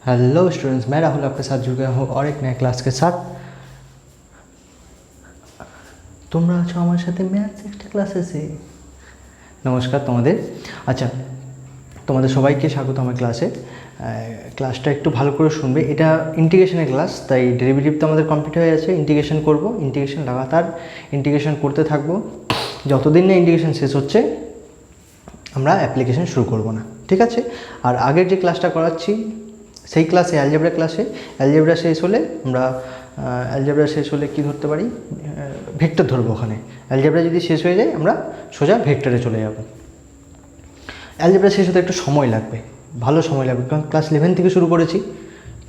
Hello students, मैं राहुल आपके साथ जुड़ गया हूँ और एक नए क्लास के साथ। তোমরা আছো আমার সাথে ম্যাথস এক্সট্রা ক্লাসেসে। নমস্কার তোমাদের। আচ্ছা, তোমাদের সবাইকে স্বাগত আমার ক্লাসে। ক্লাসটা একটু ভালো করে শুনবে। এটা ইন্টিগ্রেশনের ক্লাস, তাই ডেরিভেটিভ তো আমাদের কমপ্লিট হয়ে গেছে। ইন্টিগ্রেশন করব, ইন্টিগ্রেশন লাগাতার ইন্টিগ্রেশন করতে থাকবো। যতদিন না ইন্টিগ্রেশন শেষ হচ্ছে আমরা অ্যাপ্লিকেশন শুরু করব না, ঠিক আছে? আর আগের যে ক্লাসটা করাচ্ছি সেই ক্লাসে অ্যালজেব্রা ক্লাসে অ্যালজেব্রা শেষ হলে কী ধরতে পারি? ভেক্টর ধরবো। ওখানে অ্যালজেব্রা যদি শেষ হয়ে যায় আমরা সোজা ভেক্টরে চলে যাব। অ্যালজেব্রা শেষ হতে একটু সময় লাগবে, ভালো সময় লাগবে, কারণ ক্লাস 11 থেকে শুরু করেছি,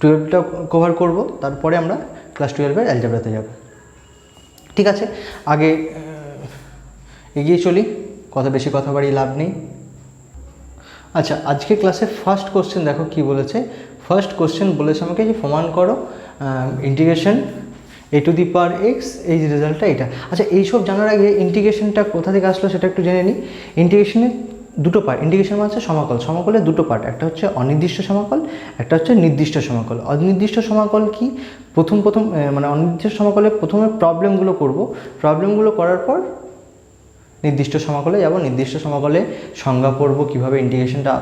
12টা কভার করব, তারপরে আমরা ক্লাস 12-এর অ্যালজেব্রাতে যাব, ঠিক আছে? আগে এগিয়ে চলি, বেশি কথা বাড়িয়ে লাভ নেই। আচ্ছা, আজকে ক্লাসে ফার্স্ট কোশ্চেন দেখো কি বলেছে। ফার্স্ট কোশ্চেন বলেছে আমাকে যে প্রমাণ করো integration a to the power x, এই যে রেজাল্টটা এটা। আচ্ছা, এইসব জানার আগে ইন্টিগ্রেশনটা কোথা থেকে আসলো সেটা একটু জেনে নিই। ইন্টিগ্রেশনের দুটো পার্ট, ইন্টিগ্রেশন মানে হচ্ছে সমাকল। সমাকলের দুটো পার্ট, একটা হচ্ছে অনির্দিষ্ট সমাকল, একটা হচ্ছে নির্দিষ্ট সমাকল। অনির্দিষ্ট সমাকল কি? প্রথম মানে অনির্দিষ্ট সমাকলে প্রথমে প্রবলেমগুলো করব, প্রবলেমগুলো করার পর নির্দিষ্ট সমাকলে যাব। নির্দিষ্ট সমাকলে সংজ্ঞা পড়ব, কীভাবে ইন্টিগ্রেশনটা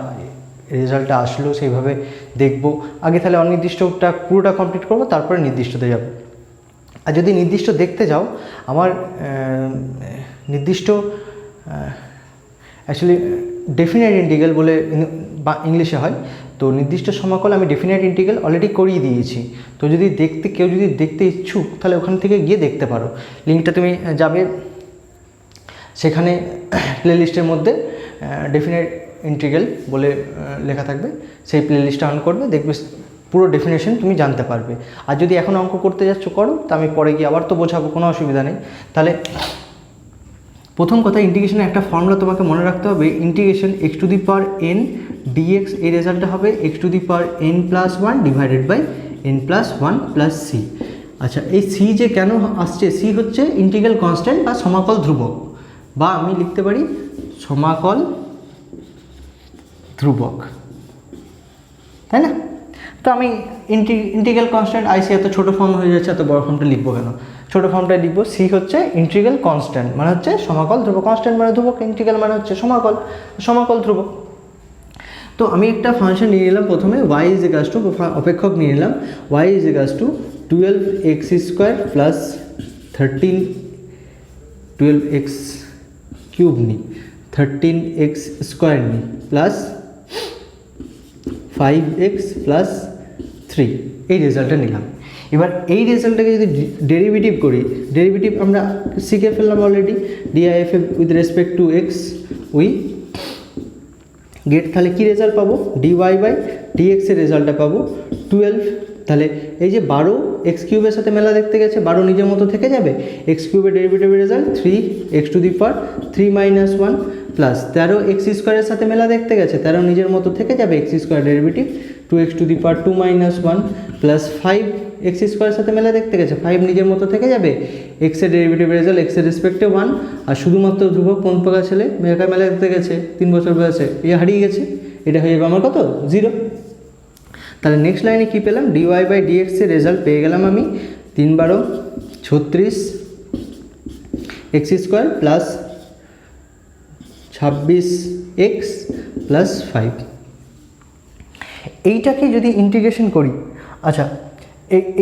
রেজাল্টটা আসলো সেইভাবে দেখব। আগে তাহলে অনির্দিষ্টটা পুরোটা কমপ্লিট করব, তারপরে নির্দিষ্টতে যাব। আর যদি নির্দিষ্ট দেখতে যাও, আমার নির্দিষ্ট অ্যাকচুয়ালি ডেফিনাইট ইন্টিগ্রাল বলে ইংলিশে হয়, তো নির্দিষ্ট সমাকল আমি ডেফিনাইট ইন্টিগ্রাল অলরেডি করিয়ে দিয়েছি। তো কেউ যদি দেখতে ইচ্ছুক তাহলে ওখান থেকে গিয়ে দেখতে পারো। লিঙ্কটা তুমি যাবে, সেখানে প্লেলিস্টের মধ্যে ডেফিনাইট ইন্টিগ্রাল বলে লেখা থাকবে, সেই প্লেলিস্টটা অন করবে, দেখবে পুরো ডেফিনেশন তুমি জানতে পারবে। আর যদি এখন অঙ্ক করতে যাচ্ছ করো, তা আমি পরে গিয়ে আবার তো বোঝাবো, কোনো অসুবিধা নেই। তাহলে প্রথম কথা, ইন্টিগ্রেশনের একটা ফর্মুলা তোমাকে মনে রাখতে হবে। Integration x to the power n dx, এই রেজাল্টটা হবে x to the power n+1 divided by n+1 plus c। আচ্ছা, এই c যে কেন আসছে? c হচ্ছে ইন্টিগ্রাল কনস্ট্যান্ট বা সমাকল ধ্রুবক, বা আমি লিখতে পারি সমাকল ধ্রুবক, তাই না? তো আমি ইন্টিগ্রাল কনস্ট্যান্ট আইসি, এত ছোটো ফর্ম হয়ে যাচ্ছে, এত বড় ফর্মটা লিখবো কেন? ছোটো ফর্মটাই লিখবো। সি হচ্ছে ইন্টিগ্রাল কনস্ট্যান্ট, মানে হচ্ছে সমাকল ধ্রুবক। কনস্ট্যান্ট মানে ধ্রুবক, ইন্টিগ্রাল মানে হচ্ছে সমাকল ধ্রুবক। তো আমি একটা ফাংশন নিয়ে নিলাম প্রথমে, y ইজ ইকুয়ালস টু, অপেক্ষক নিয়ে নিলাম y is equals two 12x² plus 12x cube নিই, 13x² নিই, প্লাস 5x প্লাস 3, এই রেজাল্টটা নিলাম। এবার এই রেজাল্টটাকে যদি ডেরিভেটিভ করি, ডেরিভেটিভ আমরা শিখে ফেললাম already, DIF with respect to x we get, তাহলে কী রেজাল্ট পাবো? ডিওয়াই বাই ডিএক্সের রেজাল্টটা পাবো 12। তাহলে এই যে 12 এক্স কিউবের সাথে মেলা দেখতে গেছে, 12 নিজের মতো থেকে যাবে। এক্স কিউবের ডেরিভেটিভের result 3x two the power 3-1 plus 13x² সাথে মেলা দেখতে গেছে, 13 নিজের মতো থেকে যাবে, x² derivative 2x two the power 2-1 plus 5x² সাথে মেলা দেখতে গেছে, 5 নিজের মতো থেকে যাবে, এক্সের ডেরিভেটিভের রেজাল্ট এক্সের রেসপেক্টে 1। আর শুধুমাত্র ধ্রুবক কোন প্রকার ছেলে মেয়েকার মেলা দেখতে গেছে 3 বছর বয়সে, হারিয়ে গেছে, এটা হয়ে যাবে আমার কত? 0। তাহলে নেক্সট লাইনে কী পেলাম? ডিওয়াই বাই ডিএক্সের রেজাল্ট পেয়ে গেলাম আমি 3-12 36x² প্লাস 26x প্লাস 5। এইটাকে যদি ইন্টিগ্রেশন করি, আচ্ছা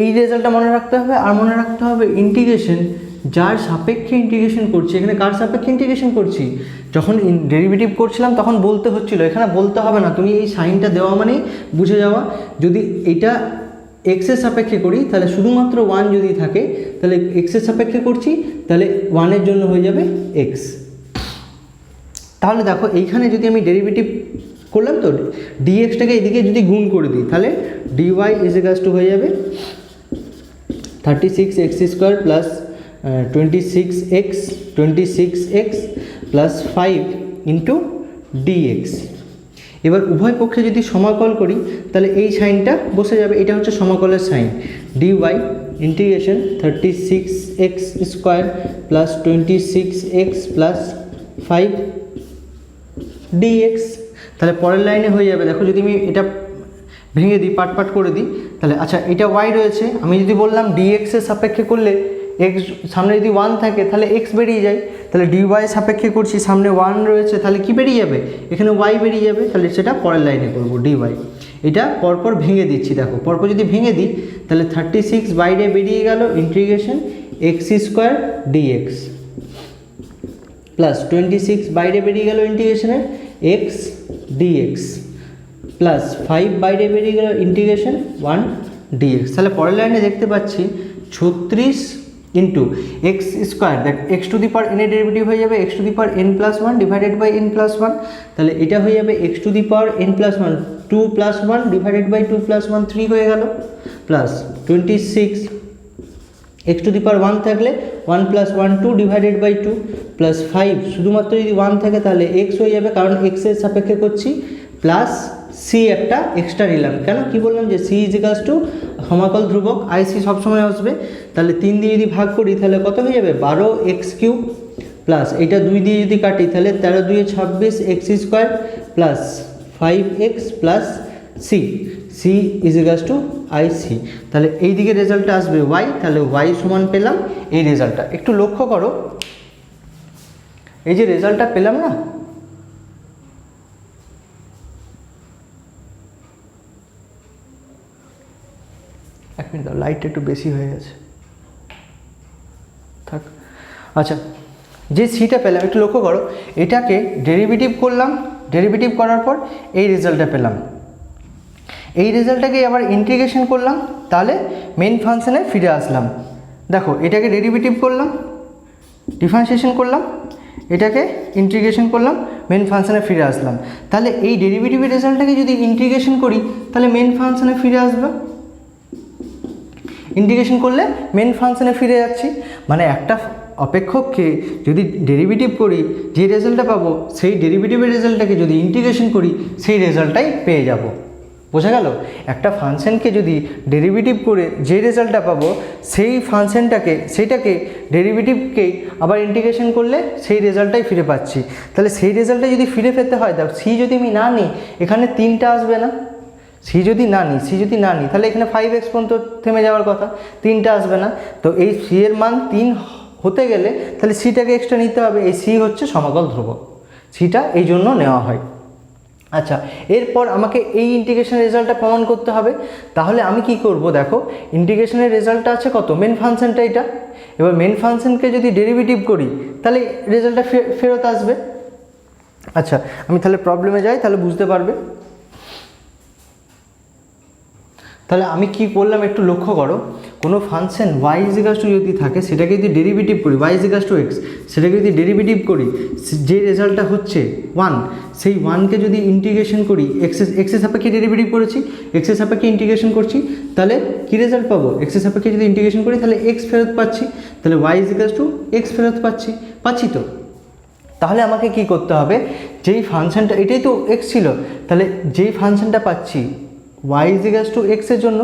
এই রেজাল্টটা মনে রাখতে হবে। আর মনে রাখতে হবে ইন্টিগ্রেশন যার সাপেক্ষে ইন্টিগ্রেশন করছি। এখানে কার সাপেক্ষে ইন্টিগ্রেশন করছি? যখন ডেরিভেটিভ করছিলাম তখন বলতে হচ্ছিল, এখানে বলতে হবে না, তুমি এই সাইনটা দেওয়া মানেই বুঝে যাওয়া। যদি এটা এক্সের সাপেক্ষে করি তাহলে শুধুমাত্র 1 যদি থাকে, তাহলে এক্সের সাপেক্ষে করছি, তাহলে 1-এর জন্য হয়ে যাবে এক্স। তাহলে দেখো এইখানে যদি আমি ডেরিভেটিভ করলাম, তো ডিএক্সটাকে এদিকে যদি গুণ করে দিই, তাহলে ডিওয়াই ইজ ইকুয়ালস টু হয়ে যাবে 36x² plus 26x plus 5 into dx. এবার উভয় পক্ষে যদি সমাকল করি তাহলে এই সাইনটা বসে যাবে, এটা হচ্ছে সমাকলের sign. D y integration 36x² plus 26x plus 5 d x. তাহলে পরের লাইনে হয়ে যাবে, দেখো যদি আমি এটা ভেঙে দিই, পার্ট পার্ট করে দিই। তাহলে আচ্ছা এটা ওয়াই রয়েছে, আমি যদি বললাম ডিএক্সের সাপেক্ষে করলে এক্স সামনে যদি 1 থাকে তাহলে এক্স বেরিয়ে যায়, তাহলে ডিওয়াই সাপেক্ষে করছি সামনে 1 রয়েছে তাহলে কি বেরিয়ে যাবে, এখানে ওয়াই বেরিয়ে যাবে, তাহলে সেটা পরের লাইনে করব ডিওয়াই। এটা পরপর ভেঙে দিচ্ছি, দেখো পরপর যদি ভেঙে দিই তাহলে 36 বাইরে বেরিয়ে গেল integration x square dx plus 26 বাইরে বেরিয়ে গেল ইন্টিগ্রেশনের এক্স ডিএক্স প্লাস 5 বাইরে বেরিয়ে গেল ইন্টিগ্রেশন 1 ডিএক্স। তাহলে পরের লাইনে দেখতে পাচ্ছি 36 ইন্টু এক্স স্কোয়ার, দেখ x to the power n এর ডেরিভেটিভ হয়ে যাবে x to the power n plus 1 divided by n plus 1, তাহলে এটা হয়ে যাবে x to the power n plus 1 2 plus 1 divided by 2 plus 1 3 হয়ে গেল, plus 26 x to the power 1 থাকলে 1 প্লাস 1 2 ডিভাইডেড বাই 2 প্লাস 5 শুধুমাত্র যদি 1 থাকে তাহলে এক্স হয়ে যাবে কারণ এক্সের সাপেক্ষে করছি, প্লাস সি একটা এক্সট্রা নিলাম, কেন কি বললাম যে সি ইজিক্যালস টু সমাকল ধ্রুবক আইসি সবসময় আসবে, তাহলে 3 দিয়ে যদি ভাগ করি তাহলে কত হয়ে যাবে 12 এক্স কিউব প্লাস এটা 2 দিয়ে যদি কাটি তাহলে 13 2 26 x square plus 5 x plus c, c is equals to IC. তাহলে এই দিকে রেজাল্টটা আসবে ওয়াই, তাহলে ওয়াই সমান পেলাম এই রেজাল্টটা। একটু লক্ষ্য করো এই যে রেজাল্টটা পেলাম না, এক মিনিট দাও, লাইটটা একটু বেশি হয়ে গেছে থাক। আচ্ছা যে সিটা পেলাম একটু লক্ষ্য করো, এটাকে ডেরিভেটিভ করলাম, ডেরিভেটিভ করার পর এই রেজাল্টটা পেলাম, এই রেজাল্টটাকে আবার ইন্টিগ্রেশন করলাম তাহলে মেইন ফাংশনে ফিরে আসলাম। দেখো এটাকে ডেরিভেটিভ করলাম, ডিফারেন্সিয়েশন করলাম, এটাকে ইন্টিগ্রেশন করলাম, মেন ফাংশনে ফিরে আসলাম। তাহলে এই ডেরিভেটিভের রেজাল্টটাকে যদি ইন্টিগ্রেশন করি তাহলে মেন ফাংশনে ফিরে আসবে, ইন্টিগ্রেশন করলে মেন ফাংশনে ফিরে যাচ্ছি। মানে একটা অপেক্ষককে যদি ডেরিভেটিভ করি যে রেজাল্টটা পাবো সেই ডেরিভেটিভের রেজাল্টটাকে যদি ইন্টিগ্রেশন করি সেই রেজাল্টটাই পেয়ে যাব। বোঝা গেল? একটা ফাংশনকে যদি ডেরিভেটিভ করে যে রেজাল্টটা পাবো সেই ফাংশনটাকে সেইটাকে ডেরিভেটিভকে আবার ইন্টিগ্রেশন করলে সেই রেজাল্টটাই ফিরে পাচ্ছি। তাহলে সেই রেজাল্টটা যদি ফিরে পেতে হয়, দেখো সি যদি আমি না নিই এখানে 3টা আসবে না, সি যদি না নিই তাহলে এখানে 5x পর্যন্ত থেমে যাওয়ার কথা, 3টা আসবে না। তো এই সি এর মান 3 হতে গেলে তাহলে সিটাকে এক্সট্রা নিতে হবে, এই সি হচ্ছে সমাকল ধ্রুবক, সিটা এই জন্য নেওয়া হয়। আচ্ছা এরপর আমাকে এই ইন্টিগ্রেশনের রেজাল্টটা প্রমাণ করতে হবে, তাহলে আমি কি করব, দেখো ইন্টিগ্রেশনের রেজাল্টটা আছে কত, মেন ফাংশনটা এটা, এবার মেন ফাংশনকে যদি ডেরিভেটিভ করি তাহলে রেজাল্টটা ফেরত আসবে। আচ্ছা আমি তাহলে প্রবলেমে যাই, তাহলে বুঝতে পারবে। তাহলে আমি কি করলাম একটু লক্ষ্য করো, কোনো ফাংশন y ইজিক্যালস টু যদি থাকে সেটাকে যদি ডেরিভেটিভ করি y ইজিক্যালস টু x, সেটাকে যদি ডেরিভেটিভ করি যে রেজাল্টটা হচ্ছে 1, সেই 1কে যদি ইন্টিগ্রেশন করি এক্সের সাপেক্ষে ডেরিভেটিভ করেছি, এক্সের সাপেক্ষে ইন্টিগ্রেশন করছি, তাহলে কী রেজাল্ট পাবো, এক্সের সাপেক্ষে যদি ইন্টিগ্রেশন করি তাহলে x ফেরত পাচ্ছি, তাহলে y ইজিক্যালস টু x ফেরত পাচ্ছি তো। তাহলে আমাকে কি করতে হবে, যেই ফাংশনটা এটাই তো x ছিল, তাহলে যেই ফাংশনটা পাচ্ছি y ইজিক্যালস টু x এর জন্য,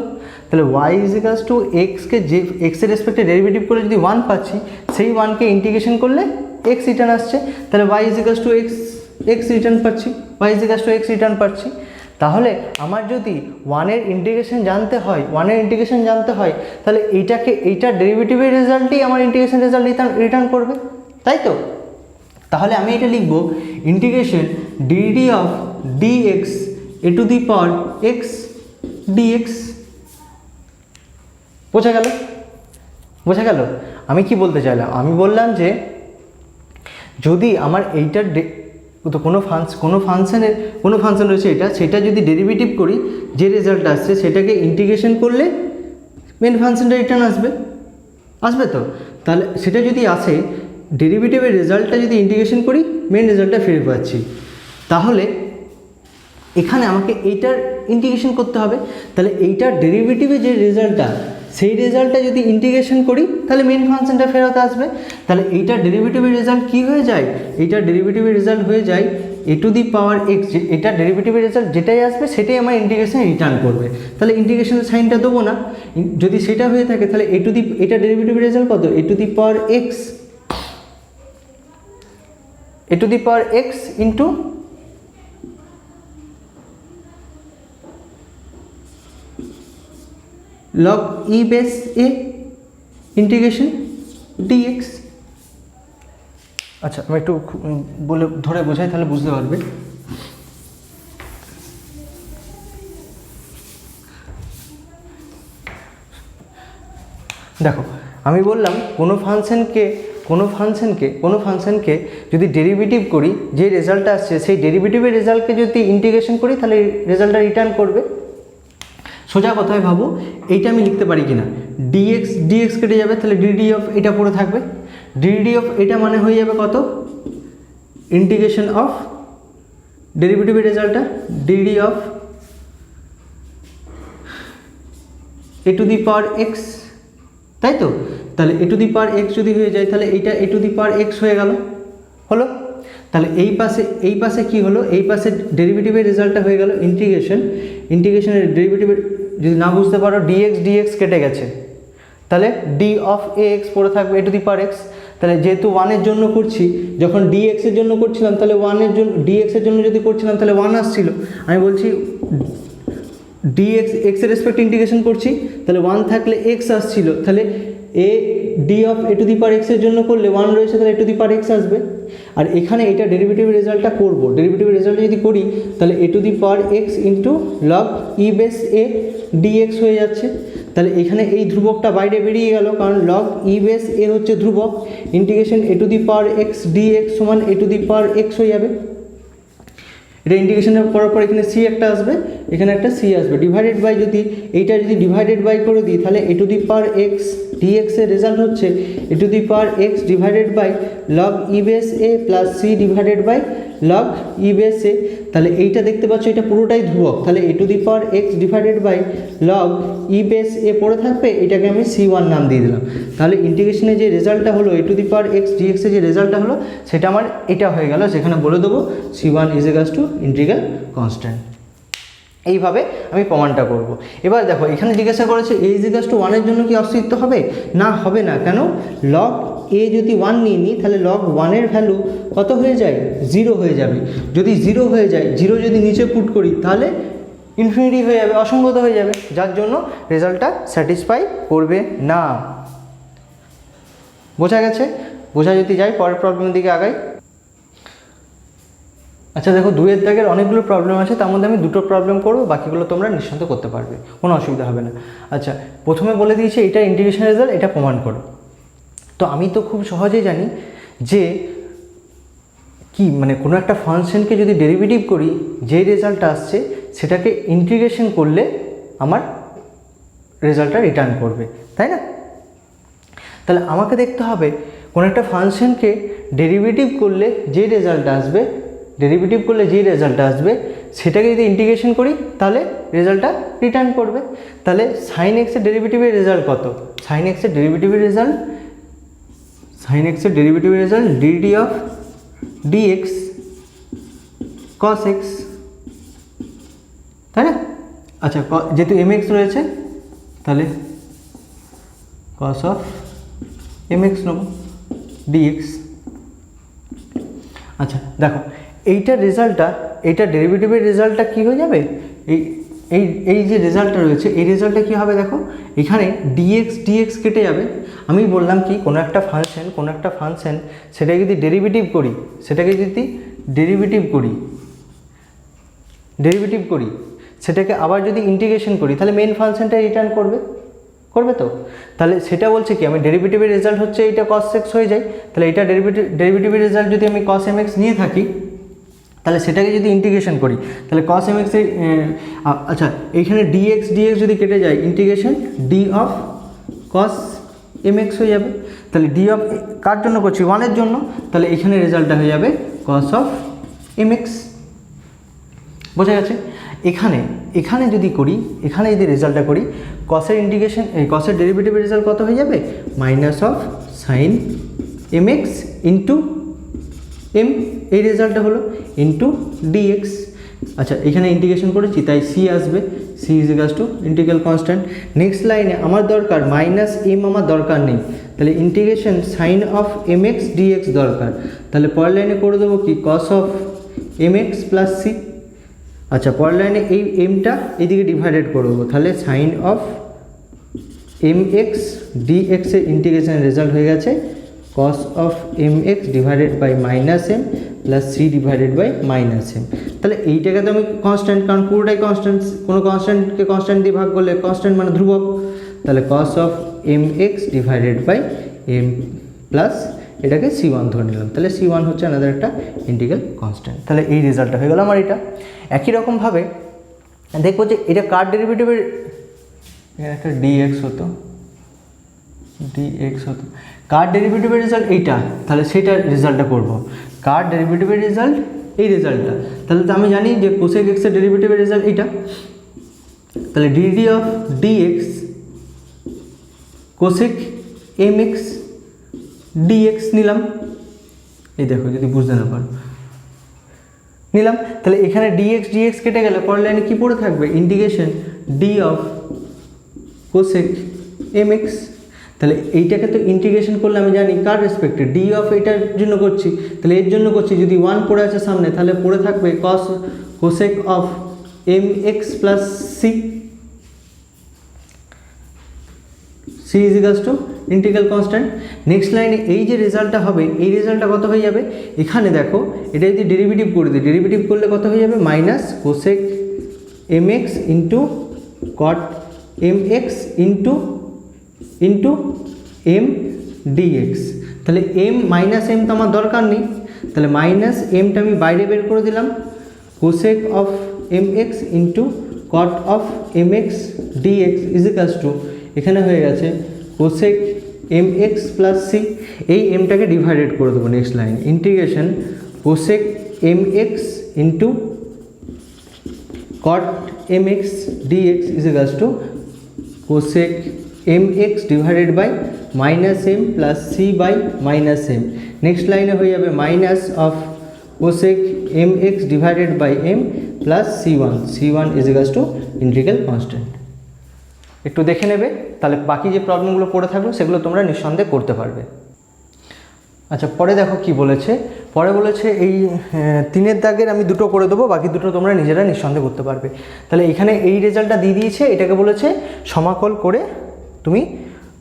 তাহলে y ইজিক্যালস টু xকে যে x এর রেসপেক্টে ডেরিভেটিভ করে যদি 1 পাচ্ছি সেই 1কে ইন্টিগ্রেশন করলে x রিটার্ন আসছে, তাহলে y is equals to x return পাচ্ছি, y is equals to x return পাচ্ছি। তাহলে আমার যদি 1 ইন্টিগ্রেশন জানতে হয় তাহলে এইটার ডেরিভেটিভের রেজাল্টই আমার ইন্টিগ্রেশন রেজাল্ট রিটার্ন করবে, তাই তো। তাহলে আমি এটা লিখব integration dd of dx a to the power x dx। বোঝা গেল আমি কি বলতে চাইলাম, আমি বললাম যে যদি আমার এইটার তো কোনো ফাংশন রয়েছে সেটা যদি ডেরিভেটিভ করি যে রেজাল্ট আসছে সেটাকে ইন্টিগ্রেশন করলে মেন ফাংশনটা রিটার্ন আসবে তো। তাহলে সেটা যদি আসে, ডেরিভেটিভের রেজাল্টটা যদি ইন্টিগ্রেশন করি মেন রেজাল্টটা ফিরে পাচ্ছি, তাহলে এখানে আমাকে এইটার ইন্টিগ্রেশন করতে হবে, তাহলে এইটার ডেরিভেটিভের যে রেজাল্টটা সেই রেজাল্টটা যদি ইন্টিগ্রেশন করি তাহলে মেন ফাংশনটা ফেরত আসবে। তাহলে এইটার ডেরিভেটিভের রেজাল্ট কী হয়ে যায়, এইটার ডেরিভেটিভের রেজাল্ট হয়ে যায় a to the power x, এটার ডেরিভেটিভের রেজাল্ট যেটাই আসবে সেটাই আমার ইন্টিগ্রেশন রিটার্ন করবে, তাহলে ইন্টিগ্রেশনের সাইনটা দেবো না। যদি সেটা হয়ে থাকে তাহলে এটা ডেরিভেটিভের রেজাল্ট কত, a to the power x into log e base a integration dx। আচ্ছা আমি একটু বলে ধরে বোঝাই তাহলে বুঝতে পারবে। দেখো আমি বললাম কোনো ফাংশনকে যদি ডেরিভেটিভ করি, যে রেজাল্টটা আসছে সেই ডেরিভেটিভের রেজাল্টকে যদি ইন্টিগ্রেশন করি তাহলে রেজাল্টটা রিটার্ন করবে। সোজা কথায় ভাবো এইটা আমি লিখতে পারি কিনা, dx কেটে যাবে, তাহলে dd অফ এটা পড়ে থাকবে, dd অফ এটা মানে হয়ে যাবে কত, ইন্টিগ্রেশন অফ ডেরিভেটিভের রেজাল্টটা dd of a to the power x, তাই তো। তাহলে a to the power x যদি হয়ে যায় তাহলে এইটা a to the power x হয়ে গেল, তাহলে এই পাশে কি হলো, এই পাশে ডেরিভেটিভের রেজাল্টটা হয়ে গেল ইন্টিগ্রেশনের ডেরিভেটিভের, যদি না বুঝতে পারো dx কেটে গেছে, তাহলে d অফ ax পড়ে থাকবে a to the power x। তাহলে যেহেতু 1 এর জন্য করছি, যখন dx এর জন্য করছিলাম তাহলে 1 এর জন্য, dx এর জন্য যদি করছিলাম তাহলে 1 আসছিল, আমি বলছি dx x এর রেসপেক্ট ইন্টিগ্রেশন করছি, তাহলে 1 থাকলে x আসছিল, তাহলে d of a to the power x এর জন্য করলে 1 রয়েছে, তাহলে a to the power x আসবে। আর এখানে এটা ডেরিভেটিভের রেজাল্টটা করব, ডেরিভেটিভের রেজাল্টটা যদি করি তাহলে a to the power x into log e base a dx হয়ে যাচ্ছে। তাহলে এখানে এই ধ্রুবকটা বাইরে বেরিয়ে গেল, কারণ লগ e বেস a হচ্ছে ধ্রুবক, integration a to the power x dx সমান a to the power x হয়ে যাবে। এটা ইন্টিগ্রেশন করার পর এখানে c একটা আসবে, এখানে একটা c আসবে, ডিভাইডেড বাই, যদি এইটা যদি ডিভাইডেড বাই করে দিই তাহলে a to the power x dx এর রেজাল্ট হচ্ছে a to the power x divided by log e base a plus c divided by log e base a। তাহলে এইটা দেখতে পাচ্ছ এটা পুরোটাই ধ্রুবক, তাহলে a to the power x divided by log e base a পড়ে থাকবে, এটাকে আমি c1 নাম দিয়ে দিলাম। তাহলে ইন্টিগ্রেশনে যে রেজাল্টটা হলো a to the power x dx এর যে রেজাল্টটা হলো সেটা আমার এটা হয়ে গেল, সেখানে বলে দেবো c1 is equals to integral constant. এইভাবে আমি প্রমাণটা করব। এবার দেখো এখানে জিজ্ঞাসা করেছে a ইজ ইকুয়ালস টু 1 এর জন্য কি অস্তিত্ব হবে, না হবে না, কেন, লগ a যদি 1 নিয়ে নিই তাহলে লগ 1 এর ভ্যালু কত হয়ে যায়, 0 হয়ে যাবে। যদি 0 হয়ে যায়, 0 যদি নিচে পুট করি তাহলে ইনফিনিটি হয়ে যাবে, অসংগত হয়ে যাবে, যার জন্য রেজাল্টটা স্যাটিসফাই করবে না। বোঝা গেছে? বোঝা যদি যায় পরের প্রবলেমের দিকে আগাই। আচ্ছা দেখো 2-এর দাগের অনেকগুলো প্রবলেম আছে, তার মধ্যে আমি দুটো প্রবলেম করবো, বাকিগুলো তোমরা নিঃসন্দেহে করতে পারবে, কোনো অসুবিধা হবে না। আচ্ছা প্রথমে বলে দিয়েছি এটা ইন্টিগ্রেশন রেজাল্ট, এটা প্রমাণ করো। তো আমি তো খুব সহজেই জানি যে কি, মানে কোনো একটা ফাংশনকে যদি ডেরিভেটিভ করি, যে রেজাল্টটা আসছে সেটাকে ইন্টিগ্রেশন করলে আমার রেজাল্টটা রিটার্ন করবে, তাই না? তাহলে আমাকে দেখতে হবে কোনো একটা ফাংশনকে ডেরিভেটিভ করলে যে রেজাল্টটা আসবে সেটাকে যদি ইন্টিগ্রেশন করি তাহলে রেজাল্টটা রিটার্ন করবে। তাহলে সাইন এক্সের ডেরিভেটিভের রেজাল্ট কত, সাইন এক্সের ডেরিভেটিভের result dd of dx cos x, তাই না? আচ্ছা যেহেতু mx রয়েছে তাহলে cos অফ mx নেব dx। আচ্ছা দেখো এইটা ডেরিভেটিভের রেজাল্টটা কী হয়ে যাবে, এই যে রেজাল্টটা রয়েছে এই রেজাল্টটা কী হবে, দেখো এখানে dx কেটে যাবে। আমি বললাম কি কোনো একটা ফাংশন সেটাকে যদি ডেরিভেটিভ করি সেটাকে আবার যদি ইন্টিগ্রেশন করি তাহলে মেন ফাংশনটা রিটার্ন করবে তো। তাহলে সেটা বলছে কি, আমি ডেরিভেটিভের রেজাল্ট হচ্ছে এইটা cos x হয়ে যায়, তাহলে এটা ডেরিভেটিভের রেজাল্ট যদি আমি cos mx নিয়ে থাকি তাহলে সেটাকে যদি ইন্টিগ্রেশন করি তাহলে cos mx এর আচ্ছা এইখানে dx যদি কেটে যায়, integration d of cos mx হয়ে যাবে। তাহলে d অফ কার জন্য করছি, 1 এর জন্য, তাহলে এখানে রেজাল্টটা হয়ে যাবে cos অফ mx। বোঝা গেছে? এখানে যদি রেজাল্টটা করি cos এর ডেরিভেটিভের রেজাল্ট কত হয়ে যাবে, minus of sign mx into m, এই রেজাল্টটা হলো ইন্টু dx। আচ্ছা এখানে ইন্টিগ্রেশন করেছি তাই c আসবে, c is equals to integral constant. Next লাইনে আমার দরকার মাইনাস m, আমার দরকার নেই, তাহলে integration sign of mx dx দরকার, তাহলে পরের লাইনে করে দেবো কি cos of mx plus c। আচ্ছা পরের লাইনে এই mটা এইদিকে ডিভাইডেড করে দেবো, তাহলে সাইন অফ mx dx এর ইন্টিগ্রেশনের রেজাল্ট হয়ে গেছে cos of mx divided by minus m plus c divided by minus m. তাহলে এইটাকে তো আমি কনস্ট্যান্ট, কারণ পুরোটাই কনস্ট্যান্ট, কোনো কনস্ট্যান্টকে কনস্ট্যান্ট দিয়ে ভাগ করলে কনস্ট্যান্ট মানে ধ্রুবক, তাহলে cos of mx divided by m plus এটাকে c1 ধরে নিলাম, তাহলে c1 হচ্ছে আমাদের একটা ইন্টিগ্রাল কনস্ট্যান্ট। তাহলে এই রেজাল্টটা হয়ে গেল আমার এটা। একই রকমভাবে দেখবো যে এটা কার ডেরিভেটিভের, এখানে একটা dx হতো, কার ডেরিভেটিভের রেজাল্ট এইটা, তাহলে সেইটার রেজাল্টটা করবো। কার ডেরিভেটিভের রেজাল্ট এই রেজাল্টটা, তাহলে তো আমি জানি যে কোসেক এক্স এর ডেরিভেটিভের রেজাল্ট এইটা, তাহলে d d of dx cosec m x dx নিলাম, এই দেখো যদি বুঝতে না পারো নিলাম, তাহলে এখানে ডিএক্স কেটে গেলে পরের লাইনে কী পড়ে থাকবে, integration d of cosec m x. তাহলে এইটাকে তো ইন্টিগ্রেশন করলে আমি জানি কার রেসপেক্টে, ডি অফ এটার জন্য করছি, তাহলে এর জন্য করছি, যদি 1 পড়ে আছে সামনে তাহলে পড়ে থাকবে cosec of m x plus c, c is equals to integral constant. Next লাইনে এই যে রেজাল্টটা হবে, এই রেজাল্টটা কত হয়ে যাবে, এখানে দেখো এটা যদি ডেরিভেটিভ করে দিই, ডেরিভেটিভ করলে কত হয়ে যাবে, minus cosec m x into cot m x into m dx. তাহলে এম মাইনাস এম তো আমার দরকার নেই, তাহলে মাইনাস এমটা আমি বাইরে বের করে দিলাম, cosec of m x into cot of m x dx is equals to, এখানে হয়ে গেছে cosec m x plus c. এই এমটাকে ডিভাইডেড করে দেবো next line, integration cosec m x into cot m x dx is equals to cosec m x divided by minus m plus c by minus m. Next লাইনে হয়ে যাবে minus of cosec m x divided by m plus c1 is equals to integral constant. একটু দেখে নেবে, তাহলে বাকি যে প্রবলেমগুলো পড়ে থাকলো সেগুলো তোমরা নিঃসন্দেহে করতে পারবে। আচ্ছা, পরে দেখো কি বলেছে, পরে বলেছে এই 3 দাগের আমি 2টো করে দেবো, বাকি 2টো তোমরা নিজেরা নিঃসন্দেহে করতে পারবে। তাহলে এখানে এই রেজাল্টটা দিয়ে দিয়েছে, এটাকে বলেছে সমাকল করে তুমি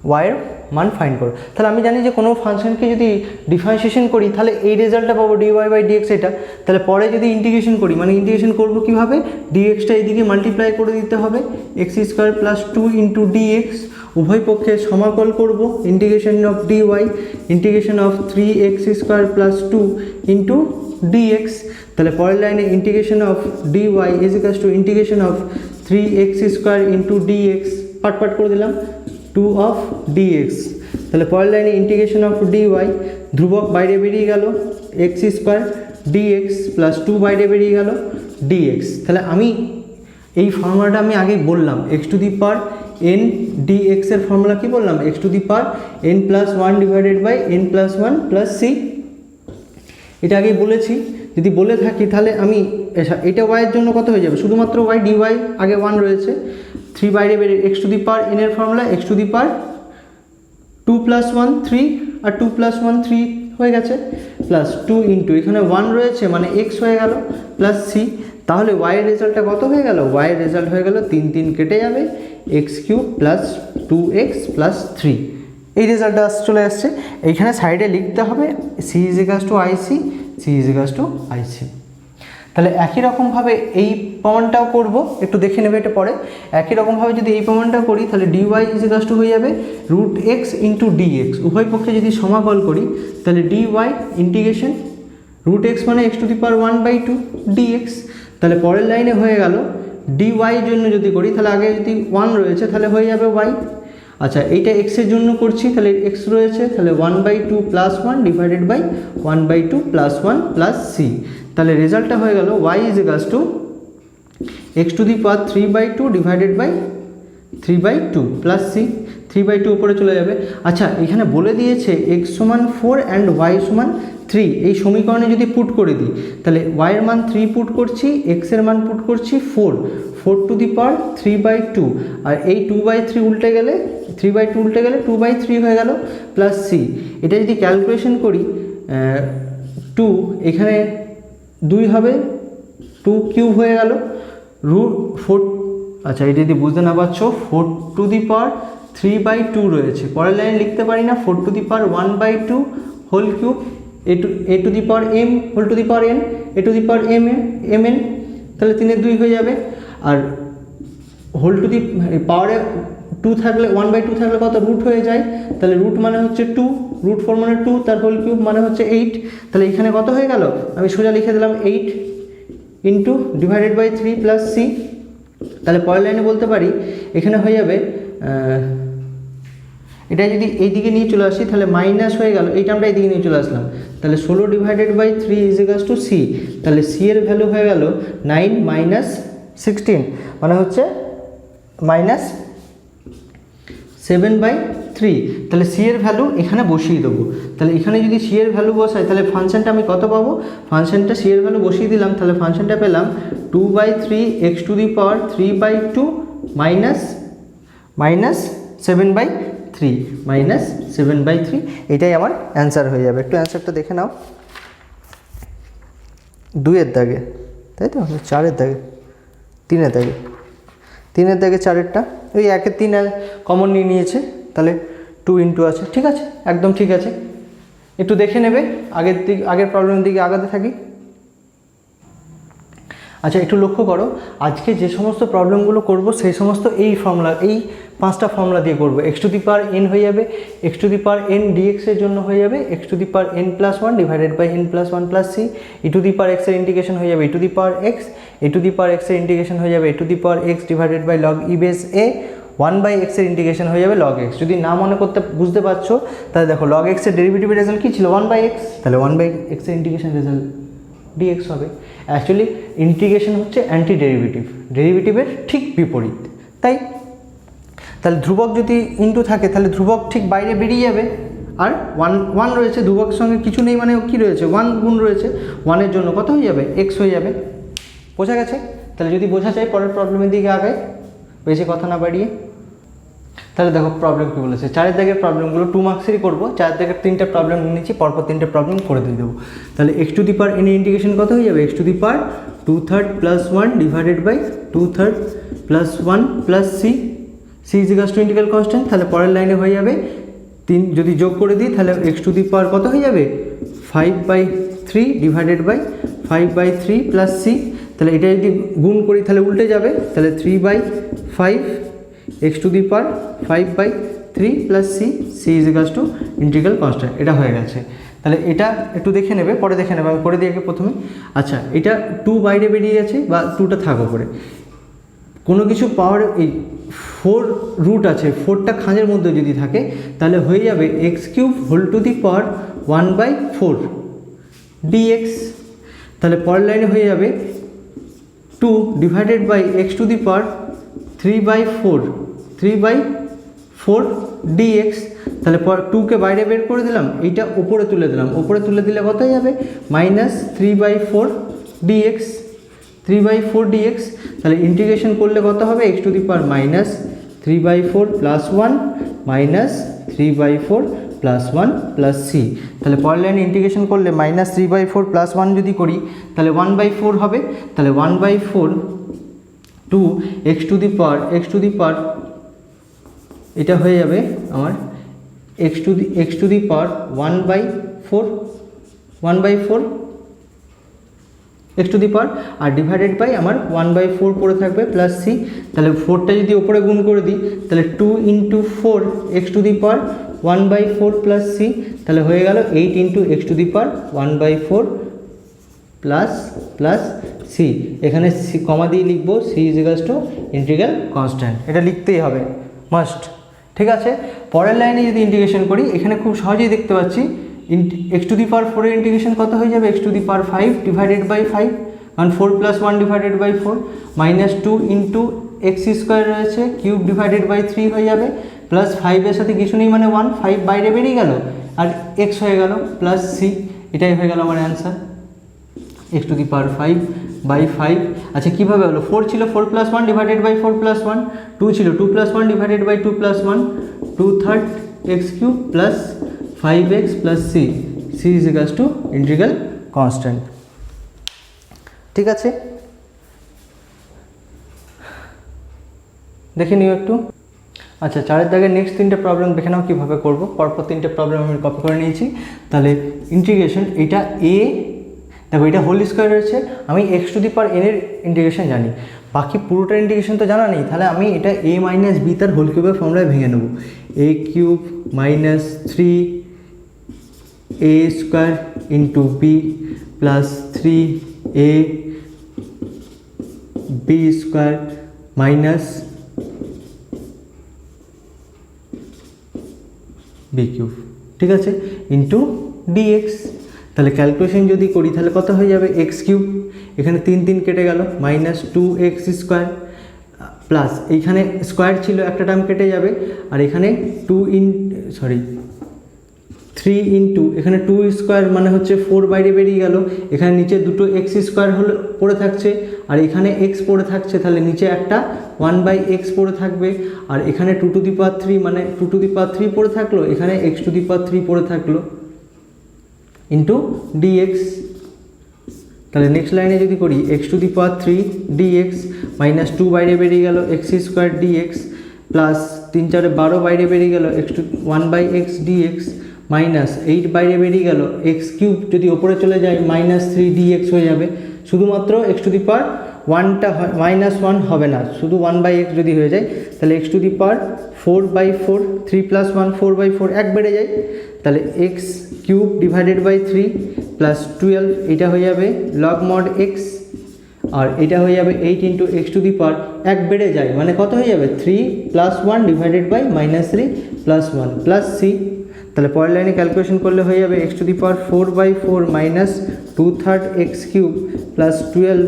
ওয়াইয়ের মান ফাইন্ড করো। তাহলে আমি জানি যে কোনো ফাংশনকে যদি ডিফারেন্সিয়েশন করি তাহলে এই রেজাল্টটা পাবো dy বাই ডিএক্স এটা। তাহলে পরে যদি ইন্টিগ্রেশন করি, মানে ইন্টিগ্রেশন করবো কীভাবে, ডিএক্সটা এদিকে মাল্টিপ্লাই করে দিতে হবে, x square plus 2 into dx, উভয় পক্ষে সমাকল করব, integration of dy integration of 3x square plus 2 into dx. তাহলে পরের লাইনে integration of dy is equals to integration of 3x square into dx, part করে দিলাম 2 অফ ডিএক্স। তাহলে পরের লাইনে ইন্টিগ্রেশন অফ ডিওয়াই, ধ্রুবক বাইরে বেরিয়ে গেল, এক্স স্কোয়ার ডিএক্স প্লাস 2 বাইরে বেরিয়ে গেল ডিএক্স। তাহলে আমি এই ফর্মুলাটা আমি আগে বললাম, x to the power n dx এর ফর্মুলা কি বললাম, x to the power n plus 1 divided by n plus 1 plus c, এটা আগেই বলেছি। যদি বলে থাকি তাহলে আমি এটা ওয়াইয়ের জন্য কত হয়ে যাবে, শুধুমাত্র ওয়াই ডিওয়াই আগে 1 রয়েছে, 3 বাইরে বেরে x to the power n এর formula x to the power 2 plus 1 3 আর 2 প্লাস 1 3 হয়ে গেছে, প্লাস 2 ইন্টু এখানে 1 রয়েছে মানে এক্স হয়ে গেল প্লাস সি। তাহলে ওয়াইয়ের রেজাল্টটা কত হয়ে গেল, ওয়াইয়ের রেজাল্ট হয়ে গেল 3 3 কেটে যাবে, x cube plus 2x plus 3, এই রেজাল্টটা চলে আসছে। এইখানে সাইডে লিখতে হবে c is equals to IC, c is equals to IC. তাহলে একই রকমভাবে এই প্রমাণটাও করব, একটু দেখে নেবে এটা পরে। একই রকমভাবে যদি এই প্রমাণটা করি তাহলে ডিওয়াই ইজ ইকুয়ালস টু হয়ে যাবে রুট এক্স ইন্টু ডিএক্স, উভয় পক্ষে যদি সমাকল করি তাহলে ডিওয়াই ইন্টিগ্রেশন রুট এক্স মানে x to the power 1/2 dx. তাহলে পরের লাইনে হয়ে গেল ডিওয়াই জন্য যদি করি তাহলে আগে যদি 1 রয়েছে তাহলে হয়ে যাবে ওয়াই। আচ্ছা, এইটা এক্সের জন্য করছি, তাহলে এক্স রয়েছে, তাহলে 1/2 plus 1 divided by 1/2 plus 1 plus c. তাহলে রেজাল্টটা হয়ে গেল y is equals to x to the power 3/2 divided by 3/2 plus c, 3/2 উপরে চলে যাবে। আচ্ছা, এখানে বলে দিয়েছে এক্স সমান 4 অ্যান্ড ওয়াই সমান 3, এই সমীকরণে যদি পুট করে দিই তাহলে ওয়াইয়ের মান 3 পুট করছি, এক্সের মান পুট করছি 4 টু দি পাওয়ার 3/2, আর এই 2/3 উল্টে গেলে 3/2 উল্টে গেলে 2/3 হয়ে গেল প্লাস সি। এটা যদি ক্যালকুলেশন করি 2 এখানে 2 হবে, 2 কিউব হয়ে গেল রুট 4। আচ্ছা, এটা যদি বুঝতে না পারছো 4 টু দি পাওয়ার 3/2 রয়েছে, পরের লাইনে লিখতে পারি না 4^1/2 whole cube a^m whole to the power n a^mn, তাহলে 3/2 হয়ে যাবে। আর হোল টু দি পাওয়ারে 2 থাকলে 1/2 থাকলে কত রুট হয়ে যায়, তাহলে রুট মানে হচ্ছে 2, রুট 4 মানে 2, তার হোল কিউব মানে হচ্ছে 8, তাহলে এখানে কত হয়ে গেল, আমি সোজা লিখে দিলাম 8 into divided by 3 plus c. তাহলে পরের লাইনে বলতে পারি এখানে হয়ে যাবে, এটা যদি এইদিকে নিয়ে চলে আসি তাহলে মাইনাস হয়ে গেল, এই টার্মটা এইদিকে নিয়ে চলে আসলাম, তাহলে 16/3 ইজ টু সি, তাহলে সি এর ভ্যালু হয়ে গেল 9 মাইনাস 16 মানে হচ্ছে মাইনাস 7/3। তাহলে সি এর ভ্যালু এখানে বসিয়ে দেবো, তাহলে এখানে যদি সি এর ভ্যালু বসাই তাহলে ফাংশনটা আমি কত পাবো, ফাংশনটা সি এর ভ্যালু বসিয়ে দিলাম, তাহলে ফাংশনটা পেলাম 2/3 x⁴ মাইনাস 7/3 এটাই আমার অ্যান্সার হয়ে যাবে। একটু অ্যান্সারটা দেখে নাও, 2-এর দাগে, তাই তো 4-এর দাগে, 3-এর দাগে, 3-এর দাগে 4-এরটা, ওই 1-এর 3 কমন নিয়ে নিয়েছে, তাহলে 2 ইন্টু আছে, ঠিক আছে, একদম ঠিক আছে। একটু দেখে নেবে, আগের প্রবলেমের দিকে আগাতে থাকি। আচ্ছা, একটু লক্ষ্য করো, আজকে যে সমস্ত প্রবলেমগুলো করব সেই সমস্ত এই 5টা ফর্মুলা দিয়ে করবো। x⁴n হয়ে যাবে x⁴n dx এর জন্য হয়ে যাবে x⁴n+1 divided by n+1 plus c, ex এর ইন্টিগ্রেশন হয়ে যাবে ex এর ইন্টিগ্রেশন হয়ে যাবে ex divided by log e base a, 1/x এর ইন্টিগ্রেশন হয়ে যাবে log x। যদি না মনে করতে বুঝতে পারছো তাহলে দেখো log x এর ডেরিভেটিভের রেজাল্ট কী ছিল 1/x, তাহলে 1/x এর ইন্টিগ্রেশন রেজাল্ট dx হবে। অ্যাকচুয়ালি ইন্টিগ্রেশন হচ্ছে অ্যান্টি ডেরিভেটিভের ঠিক বিপরীত, তাহলে ধ্রুবক যদি ইন্টু থাকে তাহলে ধ্রুবক ঠিক বাইরে বেরিয়ে যাবে, আর 1 রয়েছে, ধ্রুবকের সঙ্গে কিছু নেই মানে কী রয়েছে 1 গুণ রয়েছে, 1-এর জন্য কত হয়ে যাবে x হয়ে যাবে। বোঝা গেছে? তাহলে যদি বোঝা যায় পরের প্রবলেমের দিকে আগায়, বেশি কথা না বাড়িয়ে। তাহলে দেখো প্রবলেম কী বলেছে, 4-এর দাগের প্রবলেমগুলো 2 মার্কসেরই করবো, 4 দাগের 3টা প্রবলেম নিয়েছি, পরপর 3টে প্রবলেম করে দিয়ে দেবো। তাহলে x⁴n এর ইন্টিগ্রেশন কত হয়ে যাবে x⁴2/3 divided by 2/3 plus c, c is equals to integral constant. তাহলে পরের লাইনে হয়ে যাবে 3, যদি যোগ করে দিই তাহলে x⁴ কত হয়ে যাবে 5/3 ডিভাইডেড বাই 5/3 প্লাস সি, তাহলে এটা যদি গুণ করি তাহলে উল্টে যাবে, তাহলে 3/5 x⁵5/3 plus c, c is equals to integral constant. এটা হয়ে গেছে। তাহলে এটা একটু দেখে নেবে, পরে দেখে নেবে, আমি করে দিই আগে প্রথমে। আচ্ছা, এটা 2 বাইরে বেরিয়ে গেছে বা 2টা থাকো করে, কোনো কিছু পাওয়ার এই 4 রুট আছে, 4টা খাঁজের মধ্যে যদি থাকে তাহলে হয়ে যাবে x³ whole to the power 1/4 dx। তাহলে পরের লাইনে হয়ে যাবে 2 ডিভাইডেড বাই x⁴ 3/4 dx। তাহলে 2কে বাইরে বের করে দিলাম, এইটা উপরে তুলে দিলাম, উপরে তুলে দিলে কত হয়ে যাবে -3/4 dx, 3/4 dx। তাহলে ইন্টিগ্রেশন করলে কত হবে x⁻³ plus 1 -3/4 plus 1 plus c. তাহলে পরের লাইনে ইন্টিগ্রেশন করলে -3/4 প্লাস 1 যদি করি তাহলে 1/4 হবে, তাহলে 1/4 টু x⁴ এটা হয়ে যাবে আমার x⁴ 1/4 x⁴ R divided by আমার 1/4 পড়ে থাকবে প্লাস সি। তাহলে 4টা যদি ওপরে গুণ করে দিই তাহলে 2 × 4 x⁴ 1/4 প্লাস সি, তাহলে হয়ে গেল 8 × x⁴ 1/4 প্লাস সি। এখানে সি কমা দিয়ে লিখবো c is equals to integral constant, এটা লিখতেই হবে মাস্ট। ঠিক আছে, পরের লাইনে যদি ইন্টিগ্রেশন করি এখানে খুব সহজেই দেখতে পাচ্ছি x⁴ এর ইন্টিগ্রেশন কত হয়ে যাবে x⁵5 ডিভাইডেড বাই 5, কারণ 4 + 1 ডিভাইডেড বাই 4, -2 × x² রয়েছে, কিউব ডিভাইডেড বাই 3 হয়ে যাবে, প্লাস 5-এর সাথে কিছু নেই মানে 1, 5 বাইরে বেরিয়ে গেল আর x হয়ে গেল প্লাস সি। এটাই হয়ে গেল আমার অ্যান্সার x⁵5/5। আচ্ছা, কীভাবে হলো? 4 ছিল 4 + 1 ডিভাইডেড বাই 4 + 1, 2 ছিল 2 + 1 divided by 2 + 1, 2/3 x³ plus 5x plus c, c is equals to integral constant. ঠিক আছে, দেখে নিও একটু। আচ্ছা, 4 দাগের নেক্সট 3টে প্রবলেম দেখে নাও কীভাবে করবো। পরপর 3টে প্রবলেম আমি কপি করে নিয়েছি। তাহলে ইন্টিগ্রেশন, এটা এ, দেখো এটা হোল স্কোয়ার রয়েছে, আমি x to the power n এর ইন্টিগ্রেশন জানি, বাকি পুরোটার ইন্টিগ্রেশন তো জানা নেই। তাহলে আমি এটা এ মাইনাস বি তার হোল কিউবের ফর্মুলায় ভেঙে নেব। A cube minus 3 a square into b plus 3 a b square minus b cube, ঠিক আছে, ইন্টু ডিএক্স। তাহলে ক্যালকুলেশন যদি করি তাহলে কত হয়ে যাবে, এক্স কিউব, এখানে 3 3 কেটে গেল, মাইনাস 2x স্কোয়ার প্লাস এইখানে স্কোয়ার ছিল একটা টার্ম কেটে যাবে, আর এখানে 3 ইন্টু এখানে 2 স্কোয়ার মানে হচ্ছে 4 বাইরে বেরিয়ে গেল, এখানে নিচে দুটো এক্স স্কোয়ার হলো পড়ে থাকছে, আর এখানে এক্স পড়ে থাকছে, তাহলে নিচে একটা 1/x পড়ে থাকবে, আর এখানে 2 টু দি পাওয়ার 3 মানে 2 টু দি পাওয়ার 3 পড়ে থাকলো, এখানে x টু দি পাওয়ার 3 পড়ে থাকলো ইন্টু ডিএক্স। তাহলে নেক্সট লাইনে যদি করি x to the power 3 dx minus 2 বাইরে বেরিয়ে গেল এক্স স্কোয়ার ডিএক্স প্লাস 3 4 12 বাইরে বেরিয়ে গেল x two 1/x dx minus 8 বাইরে বেরিয়ে গেল এক্স কিউব, যদি ওপরে চলে যায় মাইনাস 3 ডিএক্স হয়ে যাবে। শুধুমাত্র এক্স টু দি পাওয়ার 1টা মাইনাস 1 হবে না, শুধু 1/x যদি হয়ে যায় তাহলে এক্স টু দি পাওয়ার 4/4, 3 + 1 4/4 এক বেড়ে যায়, তাহলে x cube divided by 3 plus 12, এটা হয়ে যাবে লগ মড এক্স, আর এটা হয়ে যাবে 8 ইন্টু এক্স টু দি পাওয়ার এক বেড়ে যায় মানে কত হয়ে যাবে 3 + 1 ডিভাইডেড বাই -3 + 1 প্লাস সি। তাহলে পরের লাইনে ক্যালকুলেশন করলে হয়ে যাবে x to the power 4/4 minus 2/3 x cube plus 12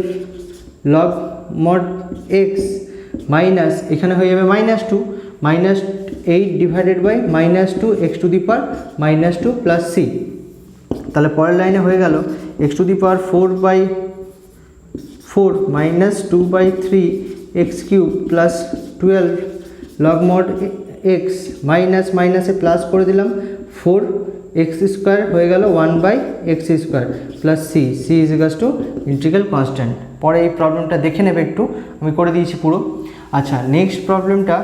log mod x minus এখানে হয়ে যাবে -2 minus 8 divided by -2 x to the power -2 plus c. তাহলে পরের লাইনে হয়ে গেল x to the power 4/4 minus 2/3 x cube plus 12 log mod x minus মাইনাসে plus করে দিলাম 4 এক্স স্কোয়ার হয়ে গেল 1/x square plus c, c is equals to integral constant. পরে এই প্রবলেমটা দেখে নেবে একটু, আমি করে দিয়েছি পুরো। আচ্ছা, নেক্সট প্রবলেমটা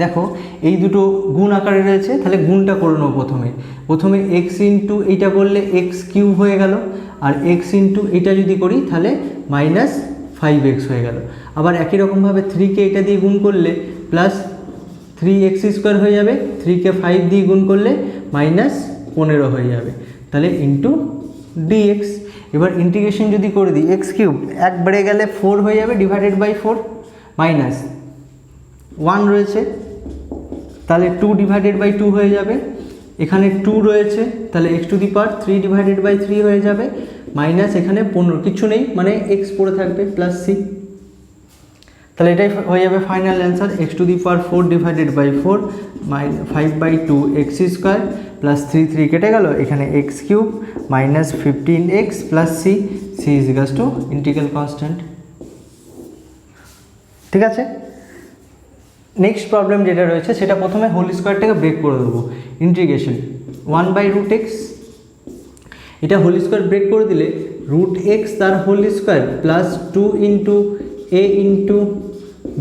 দেখো, এই দুটো গুণ আকারে রয়েছে, তাহলে গুণটা করে নেবো। প্রথমে এক্স ইন্টু এইটা করলে এক্স কিউব হয়ে গেল, আর এক্স ইন্টু এটা যদি করি তাহলে -5x হয়ে গেল। আবার একই রকমভাবে 3কে এটা দিয়ে গুণ করলে প্লাস 3x স্কোয়ার হয়ে যাবে, 3কে 5 দিয়ে গুণ করলে -15 হয়ে যাবে, তাহলে ইন্টু ডিএক্স। এবার ইন্টিগ্রেশন যদি করে দিই এক্স কিউব এক বেড়ে গেলে 4 হয়ে যাবে ডিভাইডেড বাই 4 মাইনাস 1 রয়েছে তাহলে 2 ডিভাইডেড বাই 2 হয়ে যাবে, এখানে 2 রয়েছে তাহলে x to the power 3 divided by 3 হয়ে যাবে, মাইনাস এখানে 15 কিছু নেই মানে এক্স পড়ে থাকবে প্লাস সি। তাহলে এটাই হয়ে যাবে final answer, x to the power 4 divided by 4 5/2 x square plus 3 কেটে গেল, এখানে x cube minus 15x plus c, c is equals to integral constant. ঠিক আছে, নেক্সট প্রবলেম যেটা রয়েছে সেটা প্রথমে হোল স্কোয়ারটাকে ব্রেক করে দেবো। ইন্টিগ্রেশন 1/√x, এটা হোল স্কোয়ার ব্রেক করে দিলে √x তার whole square plus 2 into a into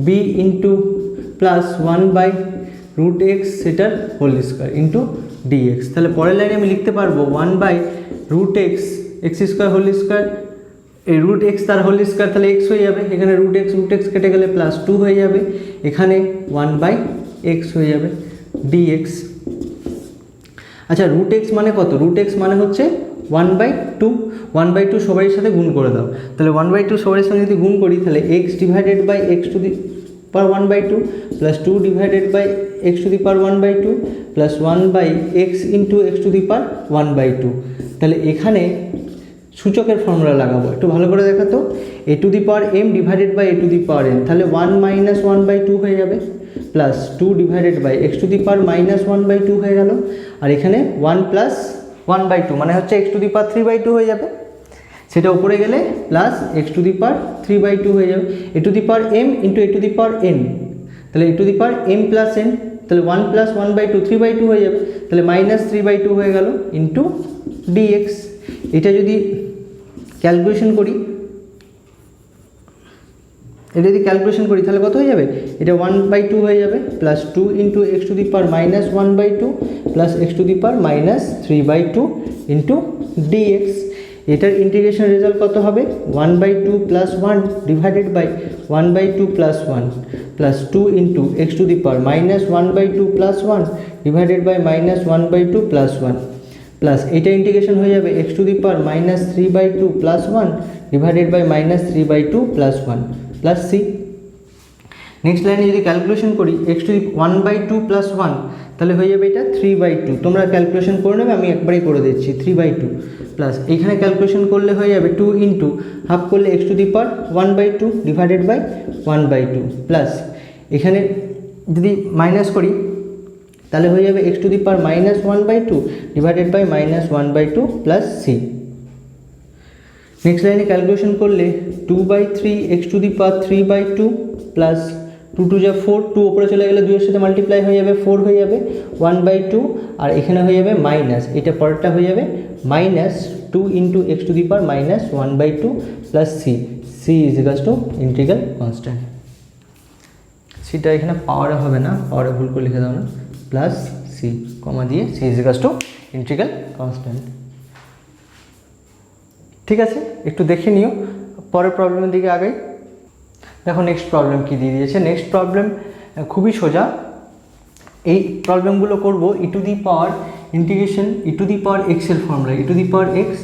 b into plus 1/√x সেটার হোল স্কোয়ার ইন্টু ডিএক্স। তাহলে পরের লাইনে আমি লিখতে পারবো 1/√x x square whole square, এই √x তার হোল স্কোয়ার তাহলে x হয়ে যাবে, এখানে √x কেটে গেলে প্লাস 2 হয়ে যাবে, এখানে 1/x হয়ে যাবে ডিএক্স। আচ্ছা, √x মানে কত? √x মানে হচ্ছে 1/2 সবারই সাথে গুণ করে দাও। তাহলে 1/2 সবারই সঙ্গে যদি গুণ করি তাহলে x divided by x to the power 1/2 plus 2 divided by x to the power 1/2 plus 1/x into x to the power 1/2। তাহলে এখানে সূচকের ফর্মুলা লাগাবো, একটু ভালো করে দেখাতো, a to the power m divided by a to the power n, তাহলে 1 minus 1/2 হয়ে যাবে plus 2 divided by x to the power minus 1/2 হয়ে গেল, আর এখানে 1 প্লাস 1/2 মানে হচ্ছে এক্স টু দি পাওয়ার 3/2 হয়ে যাবে, সেটা উপরে গেলে plus x to the power 3/2 হয়ে যাবে, a to the power m into a to the power n, তাহলে a to the power m plus n, তাহলে 1 প্লাস 1/2 3/2 হয়ে যাবে, তাহলে মাইনাস 3/2 হয়ে গেল ইন্টু ডিএক্স। এটা যদি ক্যালকুলেশন করি এটা যদি ক্যালকুলেশন করি তাহলে কত হয়ে যাবে, এটা 1/2 হয়ে যাবে, plus 2 into x to the power minus 1/2 plus x to the power minus 3/2 into dx. এটার ইন্টিগ্রেশন রেজাল্ট কত হবে, 1/2 plus 1 divided by 1/2 plus 1 plus 2 into x to the power minus 1/2 plus 1 divided by minus 1/2 plus 1 plus এটা integration হয়ে যাবে x to the power minus 3/2 plus 1 divided by minus 3/2 plus 1 plus c. Next লাইনে যদি calculation করি x to the 1/2 plus 1 তাহলে হয়ে যাবে এটা 3/2, তোমরা ক্যালকুলেশন করে নেবে, আমি একবারই করে দিচ্ছি 3/2 প্লাস এইখানে ক্যালকুলেশন করলে হয়ে যাবে 2 ইন্টু হাফ করলে x to the power 1/2 divided by 1/2 plus এখানে যদি মাইনাস করি তাহলে হয়ে যাবে x to the power minus 1/2 divided by minus 1/2 plus c. Next লাইনে ক্যালকুলেশন করলে 2/3 x to the power 3/2 plus 2 2 যা 4, 2 ওপরে চলে গেলে 2 এর সাথে মাল্টিপ্লাই হয়ে যাবে 4 হয়ে যাবে 1/2 আর এখানে হয়ে যাবে মাইনাস, এটা পরেরটা হয়ে যাবে minus 2 into x to the power minus 1/2 plus c. C is equals to integral constant. সিটা এখানে পাওয়ারে হবে না, পাওয়ারে ভুল করে লিখে দাও না, প্লাস সি কমা দিয়ে c is equals to integral constant. ঠিক আছে, একটু দেখে নিও, পরের প্রবলেমের দিকে আগে দেখো। নেক্সট প্রবলেম কি দিয়ে দিয়েছে, নেক্সট প্রবলেম খুবই সোজা। এই প্রবলেমগুলো করব e to the power integration e to the power x এর formula, e to the power x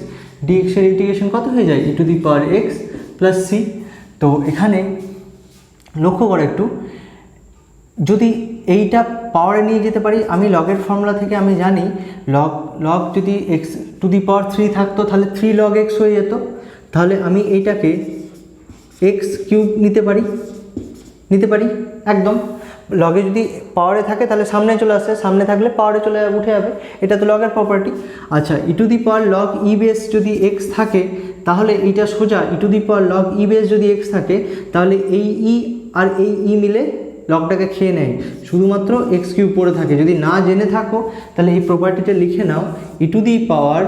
d x এর ইন্টিগ্রেশন কত হয়ে যায়, e to the power x plus c. তো এখানে লক্ষ্য করো একটু, যদি এইটা পাওয়ারে নিয়ে যেতে পারি, আমি লগের ফর্মুলা থেকে আমি জানি লগ যদি এক্স টু দি পাওয়ার 3 থাকতো তাহলে 3 log x হয়ে যেত, তাহলে আমি এইটাকে এক্স কিউব নিতে পারি একদম। লগে যদি পাওয়ারে থাকে তাহলে সামনে চলে আসে, সামনে থাকলে পাওয়ারে চলে উঠে যাবে, এটা তো লগের প্রপার্টি। আচ্ছা, e to the power log e base যদি এক্স থাকে তাহলে এইটা সোজা e to the power log e base যদি এক্স থাকে তাহলে এই ই আর এই ই মিলে লগটাকে খেয়ে নেয়, শুধুমাত্র এক্স কিউব পড়ে থাকে। যদি না জেনে থাকো তাহলে এই প্রপার্টিটা লিখে নাও, e to the power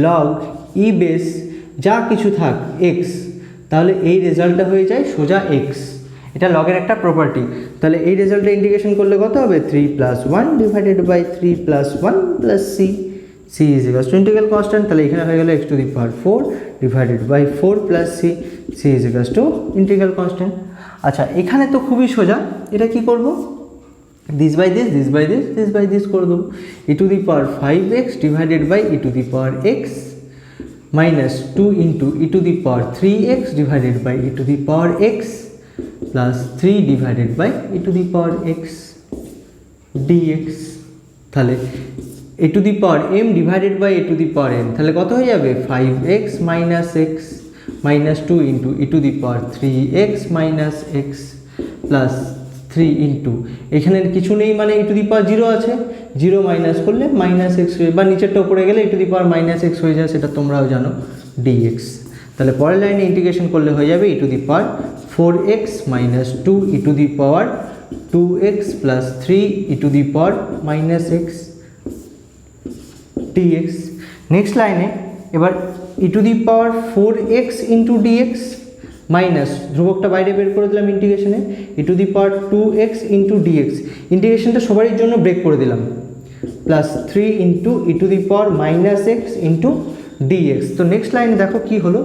log e base যা কিছু থাক এক্স, তাহলে এই রেজাল্টটা হয়ে যায় সোজা এক্স। এটা লগের একটা প্রপার্টি। তাহলে এই রেজাল্টটা ইন্টিগ্রেশন করলে কত হবে, 3 + 1 divided by 3 + 1 plus c. C is equals to integral constant, তাহলে এখানে হয়ে গেল x to the power 4 divided by 4 plus c. C is equals to integral constant. আচ্ছা, এখানে তো খুবই সোজা, এটা কি করব, this by this, this by this, this by this করে দেবো। E to the power 5x divided by e to the power x minus 2 into e to the power 3x divided by e to the power x plus 3 divided by e to the power x dx. তাহলে a to the power m divided by a to the power n, তাহলে কত হয়ে যাবে, 5x minus x minus 2 into e to the power 3x minus x plus 3 into এখানে কিছু নেই মানে ই to the পাওয়ার 0 আছে, 0 মাইনাস করলে মাইনাস এক্স বা নিচেরটা উপরে গেলে e to the power minus x হয়ে যায়, সেটা তোমরাও জানো, ডিএক্স। তাহলে পরের লাইনে ইন্টিগ্রেশন করলে হয়ে যাবে e to the power 4x minus 2 e to the power 2x plus 3 e to the power minus x d x. Next লাইনে এবার e to the power 4x into d x minus ধ্রুবকটা বাইরে বের করে দিলাম ইন্টিগ্রেশনে, e to the power 2x into d x, ইন্টিগ্রেশনটা সবারই জন্য ব্রেক করে দিলাম, plus 3 into e to the power minus x into d x. তো নেক্সট লাইনে দেখো কি হলো,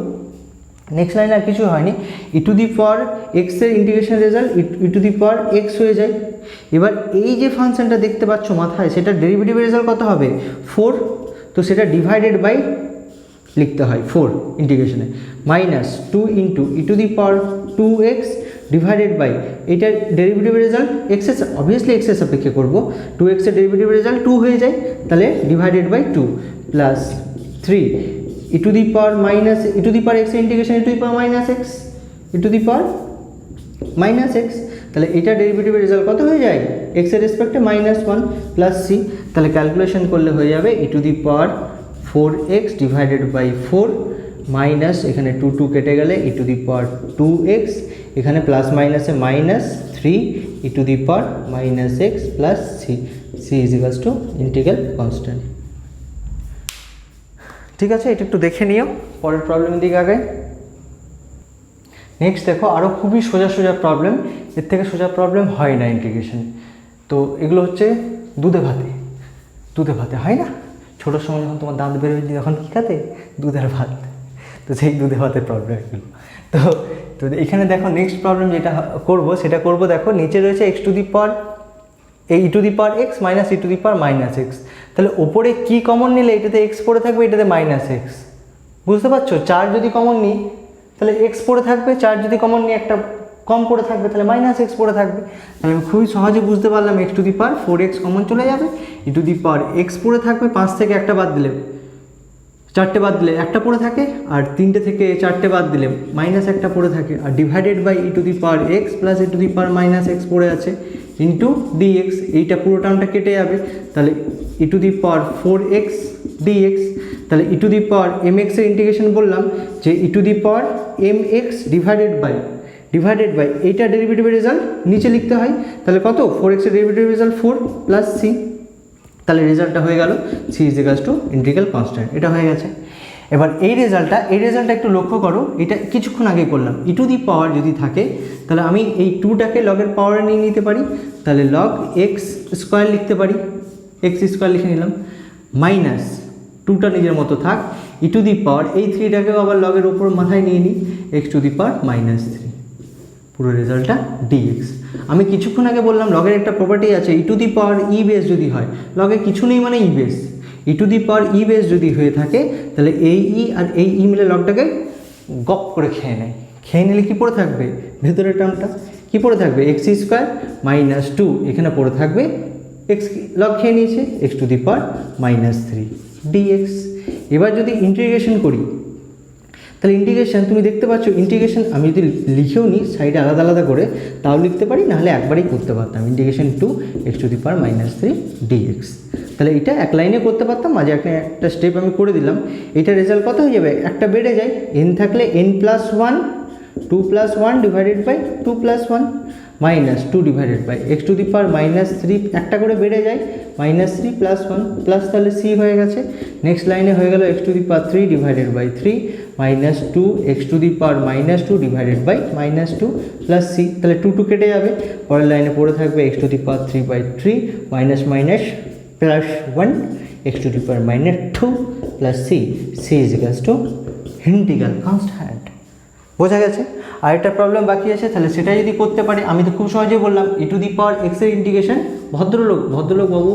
নেক্সট লাইনে আর কিছু হয়নি, ই টু দি পাওয়ার এক্সের integration result E to the power x হয়ে যায়। এবার এই যে ফাংশনটা দেখতে পাচ্ছ মাথায়, সেটা ডেরিভেটিভের রেজাল্ট কত হবে, 4, তো সেটা ডিভাইডেড বাই লিখতে হয় 4 ইন্টিগ্রেশনে, minus 2 into e to the power 2x divided by এটার ডেরিভেটিভের রেজাল্ট এক্সেস, অবভিয়াসলি এক্সেস সাপেক্ষে করবো, 2x এর ডেরিভেটিভের রেজাল্ট 2 হয়ে যায়, তাহলে divided by 2 plus 3 e to the power minus e to the power x integration e to the power minus x e to the power minus x, তাহলে এটা ডেরিভেটিভের রেজাল্ট কত হয়ে যায়, এক্স এর রেসপেক্টে -1 প্লাস সি। তাহলে ক্যালকুলেশন করলে হয়ে যাবে e to the power 4x divided by 4 minus এখানে 2 2 কেটে গেলে e to the power 2x, এখানে প্লাস মাইনাসে minus 3 e to the power minus x plus c. C is equals to integral constant. ঠিক আছে, এটা একটু দেখে নিও, পরের প্রবলেমের দিকে আগে। নেক্সট দেখো আরও খুবই সোজা সোজা প্রবলেম, এর থেকে সোজা প্রবলেম হয় না ইন্টিগ্রেশন। তো এগুলো হচ্ছে দুধে ভাতে হয় না, ছোটোর সময় যখন তোমার দাঁত বেরোয় তখন কী খাতে, দুধের ভাত। তো সেই দুধে ভাতের প্রবলেম এগুলো। তো তো এখানে দেখো নেক্সট প্রবলেম যেটা সেটা করবো। দেখো নিচে রয়েছে x to the power E to the power x minus e to the power minus x. তাহলে ওপরে কী কমন নিলে এটাতে এক্স পড়ে থাকবে, এটাতে মাইনাস এক্স। বুঝতে পারছো, 4 যদি কমন নিই তাহলে এক্স পড়ে থাকবে, 4 যদি কমন নিই একটা কম পড়ে থাকবে, তাহলে মাইনাস এক্স পড়ে থাকবে। তাহলে আমি খুবই সহজে বুঝতে পারলাম x to the power 4x common চলে যাবে, e to the power x পড়ে থাকবে, 5 থেকে একটা বাদ দিলে 4টে বাদ দিলে একটা পড়ে থাকে, আর 3টে থেকে 4টে বাদ দিলে মাইনাস একটা পড়ে থাকে, আর divided by e to the power x plus e to the power minus x পড়ে আছে ইন্টু ডিএক্স। এইটা পুরো টার্মটা কেটে যাবে, তাহলে e to the power 4x d x. তাহলে e to the power m এক্সের ইন্টিগ্রেশন বললাম যে e to the power m x divided by এইটা ডেরিভেটিভের রেজাল্ট নিচে লিখতে হয়। তাহলে কত, 4x এর ডেরিভেটিভ রেজাল্ট 4 প্লাস সি। তাহলে রেজাল্টটা হয়ে গেল c is equals to integral constant, এটা হয়ে গেছে। এবার এই রেজাল্টটা একটু লক্ষ্য করো, এটা কিছুক্ষণ আগে করলাম। ই টু দি পাওয়ার যদি থাকে তাহলে আমি এই 2টাকে লগের পাওয়ারে নিয়ে নিতে পারি, তাহলে লগ এক্স স্কোয়ার লিখতে পারি, এক্স স্কোয়ার লিখে নিলাম, মাইনাস 2টা নিজের মতো থাক, ই টু দি পাওয়ার এই 3টাকেও আবার লগের ওপর মাথায় নিয়ে নিই, x to the power minus 3, পুরো রেজাল্টটা ডিএক্স। আমি কিছুক্ষণ আগে বললাম লগের একটা প্রপার্টি আছে, ই to the power e base যদি হয়, লগে কিছু নেই মানে e base, e to the power e base যদি হয়ে থাকে তাহলে এই ই আর এই ই মিলে লগটাকে গপ করে খেয়ে নিলে কী পড়ে থাকবে, ভেতরের টার্মটা কী পড়ে থাকবে, এক্স স্কোয়ার মাইনাস 2, এখানে পড়ে থাকবে এক্স লগ খেয়ে নিয়েছে x to the power minus 3 dx. এবার যদি ইন্টিগ্রেশন করি তাহলে ইন্টিগ্রেশন তুমি দেখতে পাচ্ছ, ইন্টিগ্রেশন আমি যদি লিখেও নিই সাইডে আলাদা আলাদা করে তাও লিখতে পারি, নাহলে একবারেই করতে পারতাম, integration to x to the power minus 3 dx. তাহলে এটা এক লাইনে করতে পারতাম, মাঝে একটা স্টেপ আমি করে দিলাম। এইটা রেজাল্ট কত হয়ে যাবে, একটা বেড়ে যায়, এন থাকলে n plus 1 2 plus 1 divided by 2 plus 1 minus 2 divided by x to the power minus 3, একটা করে বেড়ে যায়, মাইনাস 3 প্লাস 1 প্লাস, তাহলে সি হয়ে গেছে। নেক্সট লাইনে হয়ে গেল x to the power 3 divided by 3 minus 2 x to the power minus 2 divided by minus 2 plus c. তাহলে 2 কেটে যাবে, পরের লাইনে পড়ে থাকবে x to the power 3 by 3 minus minus plus 1 x to the power minus 2 plus c, c is equals to integral constant. বোঝা গেছে। আর একটা প্রবলেম বাকি আছে, তাহলে সেটা যদি করতে পারি, আমি তো খুব সহজেই বললাম ই টু দি পাওয়ার এক্সের ইন্টিগ্রেশন, ভদ্রলোক বাবু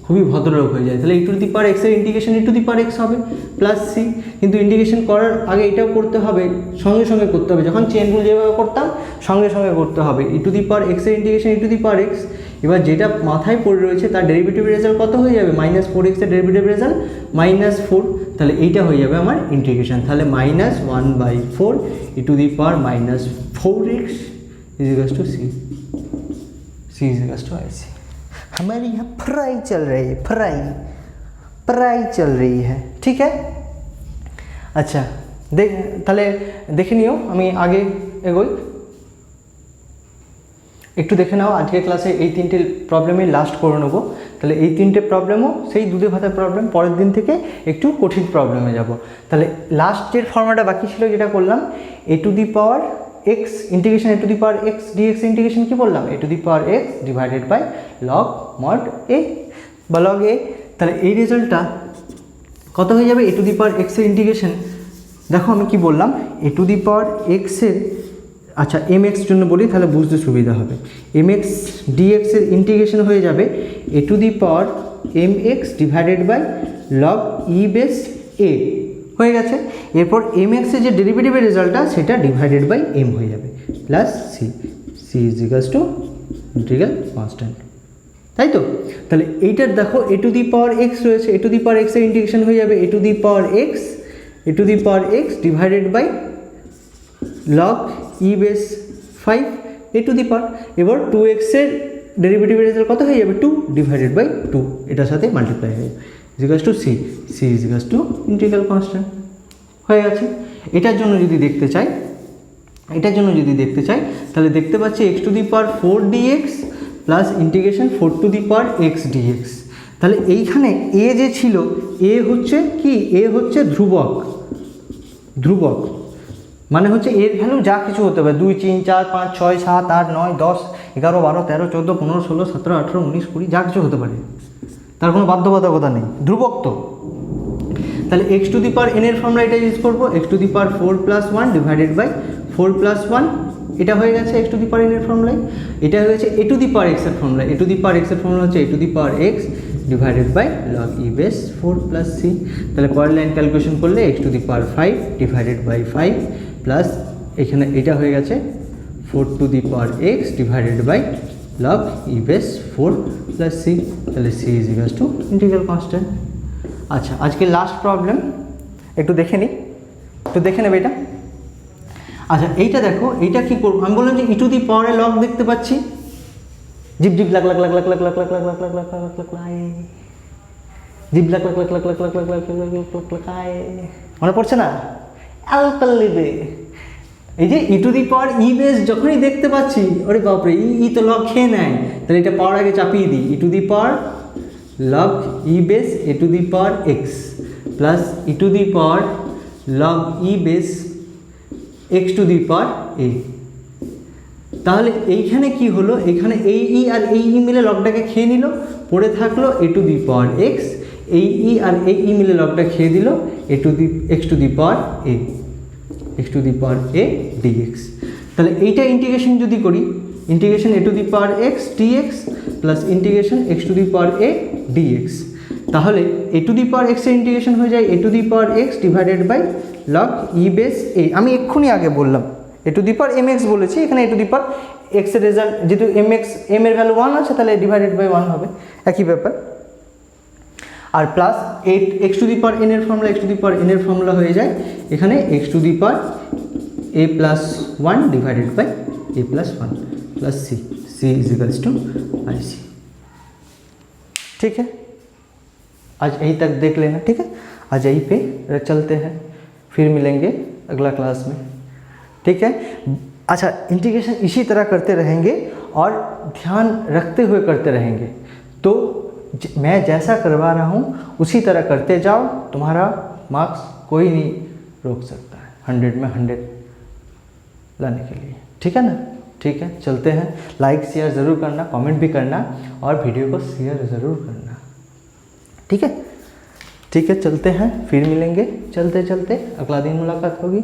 খুবই ভদ্রলোক হয়ে যায়, তাহলে ই টু দি পাওয়ার এক্সের integration e to the power x হবে প্লাস সি। কিন্তু ইন্টিগ্রেশন করার আগে এটাও করতে হবে, সঙ্গে করতে হবে, যখন চেন রুল যেভাবে করতাম সঙ্গে করতে হবে। ই টু দি পাওয়ার এক্সের integration e to the power x, এবার যেটা মাথায় পড়ে রয়েছে তার ডেরিভেটিভ রেজাল্ট কত হয়ে যাবে, মাইনাস 4x এর ডেরিভেটিভ রেজাল্ট মাইনাস 4, তাহলে এইটা হয়ে যাবে আমার ইন্টিগ্রেশন। তাহলে minus 1/4 e to the power minus 4x is equals to c, c is equals to I C. हमारे यहाँ फ्राई चल रही है, फ्राई चल रही है, ठीक है। अच्छा তাহলে দেখে নিও, আমি আগে এগোই, একটু দেখে নাও। আজকের ক্লাসে এই 3টে প্রবলেমই লাস্ট করে নেবো। তাহলে এই 3টে প্রবলেমও সেই দুধে ভাতের প্রবলেম, পরের দিন থেকে একটু কঠিন প্রবলেমে যাব। তাহলে লাস্ট যে ফর্মুলাটা বাকি ছিল যেটা করলাম, a to the power x integration a to the power x d x integration কী বললাম, a to the power x divided by log mod a বা লগ এ। তাহলে এই রেজাল্টটা কত হয়ে যাবে, এ টু দি পাওয়ার এক্সের ইন্টিগ্রেশন, দেখো আমি কি বললাম, এ টু দি পাওয়ার এক্সের, আচ্ছা এম এক্স জন্য বলি তাহলে বুঝতে সুবিধা হবে, এম এক্স ডিএক্সের ইন্টিগ্রেশন হয়ে যাবে a to the power m x divided by log e base a হয়ে গেছে। এরপর এম এক্সের যে ডেরিভেটিভের রেজাল্টটা সেটা ডিভাইডেড বাই এম হয়ে যাবে plus c, c is equals to integral constant, তাই তো। তাহলে এইটার দেখো এ টু দি পাওয়ার এক্স রয়েছে, এ টু দি পাওয়ার এক্সের ইন্টিগ্রেশন হয়ে যাবে a to the power x divided by log e base 5 a to the power. এবার 2x এর ডেরিভেটিভের রেজাল্ট কত হয়ে যাবে, 2 ডিভাইডেড বাই 2, এটার সাথে মাল্টিপ্লাই হয়ে যাবে, is equals to c, c is equals to integral constant হয়ে গেছে। এটার জন্য যদি দেখতে চাই তাহলে দেখতে পাচ্ছি x to the power 4 dx plus integration 4 to the power x dx. তাহলে এইখানে এ যে ছিল, এ হচ্ছে কি, এ হচ্ছে ধ্রুবক, মানে হচ্ছে এর ভ্যালু যা কিছু হতে পারে, 2 3 4 5 6 7 8 9 10 11 12 13 14 15 16 17 18 19 20 যা কিছু হতে পারে, তার কোনো বাধ্যবাধকতা নেই, ধ্রুবক তো। তাহলে x to the power n এর ফর্মুলা এটা ইউজ করবো, x to the power 4 + 1 divided by 4 + 1, এটা হয়ে গেছে x to the power n এর ফর্মুলায়। এটা হয়ে গেছে a to the power x এর formula, a to the power x এর ফর্মুলা হচ্ছে a to the power x divided by log e base 4 + c। তাহলে পরের লাইন ক্যালকুলেশন করলে x to the power 5 divided by 5 plus এখানে এটা হয়ে গেছে 4 to the power x divided by log e base 4 + c। তাহলে c is equal to integral constant. আচ্ছা, আজকে লাস্ট প্রবলেম একটু দেখে নিই, একটু দেখে নেবে এটা। আচ্ছা, এইটা দেখো, এইটা কী করবো, আমি বললাম যে ই টু দি পাওয়ারে লগ দেখতে পাচ্ছি, জিপ জিপ লাগ লাগ লাগ লাগ লাগ লাগ লাগ লাগ লাগ লাগ লাগ লাগ লাগ লাই, জিপ লাগ লাগ লাগ লাগ লাগ লাগ লাগ লাগ লাগ লাগ লাগ লাই, মনে পড়ছে না? অ্যালপাল্লিবে এই যে e to the power e base যখনই দেখতে পাচ্ছি, ওরে বাপরে, ই তো লগ খেয়ে নেয়, তাহলে এটা পাওয়ার আগে চাপিয়ে দিই, e to the power log e base a to the power x plus e to the power log e base x to the power a. তাহলে এইখানে কি হলো, এখানে এই ই আর এই ই মিলে লগটাকে খেয়ে নিল, পড়ে থাকলো এ টু দি পাওয়ার এক্স, এই ই আর এই ই মিলে লগটা খেয়ে দিল a to the x to the power a, x to the power a d x. তাহলে এইটা ইন্টিগ্রেশন যদি করি, integration a to the power x d x plus integration x to the power a d x, তাহলে এ টু দি পাওয়ার এক্সের integration হয়ে যায় a to the power x divided by log e base a. আমি এক্ষুনি আগে বললাম a to the power m x বলেছি, এখানে এ টু দি পাওয়ার এক্সের রেজাল্ট যেহেতু এম এক্স, এম এর ভ্যালু 1 আছে, তাহলে ডিভাইডেড বাই 1 হবে, একই ব্যাপার। আর plus x to the power n এর formula, x to the power n এর ফর্মুলা হয়ে যায় এখানে x to the power a + 1 divided by a + 1 plus c, c is equals to I C. ठीक है, आज यहीं तक देख लेना, ठीक है, आज यहीं पे चलते हैं, फिर मिलेंगे अगला क्लास में, ठीक है। अच्छा, इंटीग्रेशन इसी तरह करते रहेंगे और ध्यान रखते हुए करते रहेंगे, तो मैं जैसा करवा रहा हूँ उसी तरह करते जाओ, तुम्हारा मार्क्स कोई नहीं रोक सकता है 100 में 100 लाने के लिए, ठीक है ना। ठीक है, चलते हैं, लाइक शेयर ज़रूर करना, कमेंट भी करना और वीडियो को शेयर ज़रूर करना, ठीक है। ठीक है, चलते हैं, फिर मिलेंगे, चलते चलते अगला दिन मुलाकात होगी।